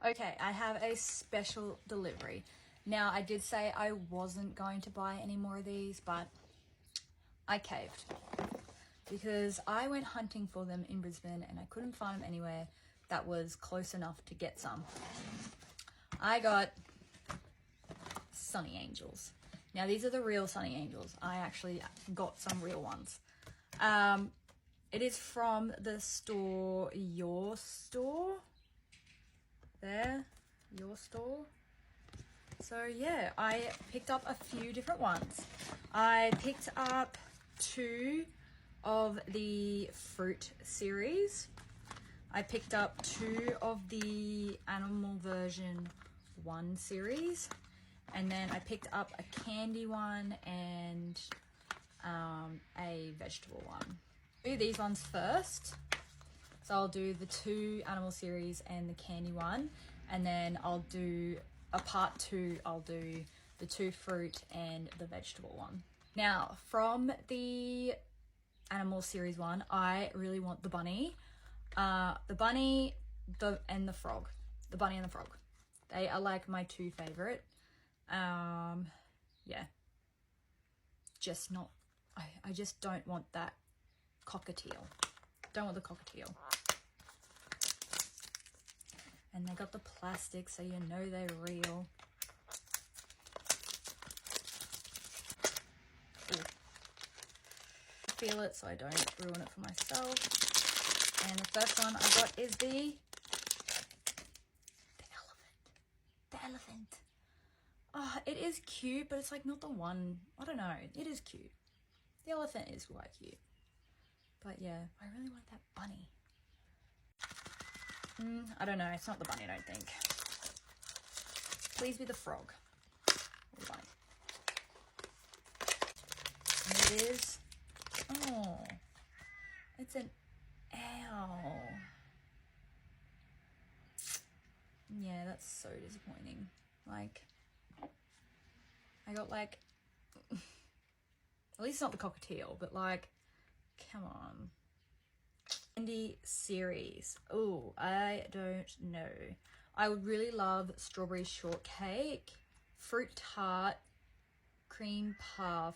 Okay, I have a special delivery. Now, I did say I wasn't going to buy any more of these, but I caved because I went hunting for them in Brisbane and I couldn't find them anywhere that was close enough to get some. I got Sonny Angels. Now, these are the real Sonny Angels. I actually got some real ones. It is from the store, Your Store. There, Your Store. So yeah, I picked up a few different ones. I picked up 2 of the fruit series. I picked up 2 of the animal version 1 series. And then I picked up a candy one and a vegetable one. Do these ones first. So I'll do the 2 animal series and the candy one. And then I'll do a part 2, I'll do the 2 fruit and the vegetable one. Now, from the animal series one, I really want the bunny. The bunny and the frog. The bunny and the frog. They are like my 2 favorite. Yeah. Just not, I just don't want that cockatiel. Don't want the cockatiel. And they got the plastic, so you know they're real. Ooh. Feel it so I don't ruin it for myself. And the first one I got is the elephant. The elephant. Oh, it is cute, but it's like not the one. I don't know. It is cute. The elephant is quite cute. But yeah, I really want that bunny. I don't know. It's not the bunny, I don't think. Please be the frog. Or the bunny. And it is... Oh. It's an owl. Yeah, that's so disappointing. Like... I got like... At least not the cockatiel, but like... Come on. Candy series. Oh, I don't know. I would really love strawberry shortcake, fruit tart, cream puff.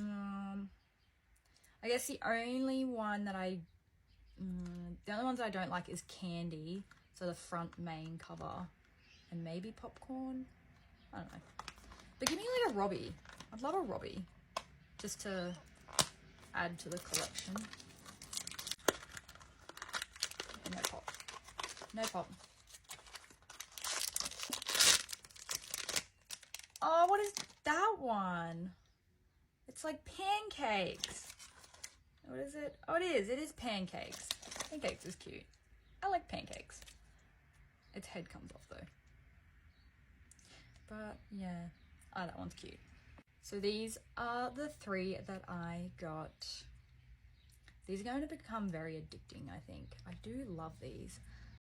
I guess the only one that the only ones I don't like is candy. So the front main cover and maybe popcorn. I don't know. But give me like a Robbie. I'd love a Robbie just to add to the collection. No pop. No pop. Oh, what is that one? It's like pancakes. What is it? Oh, it is. It is pancakes. Pancakes is cute. I like pancakes. Its head comes off though. But yeah. Oh, that one's cute. So these are the 3 that I got. These are going to become very addicting, I think. I do love these.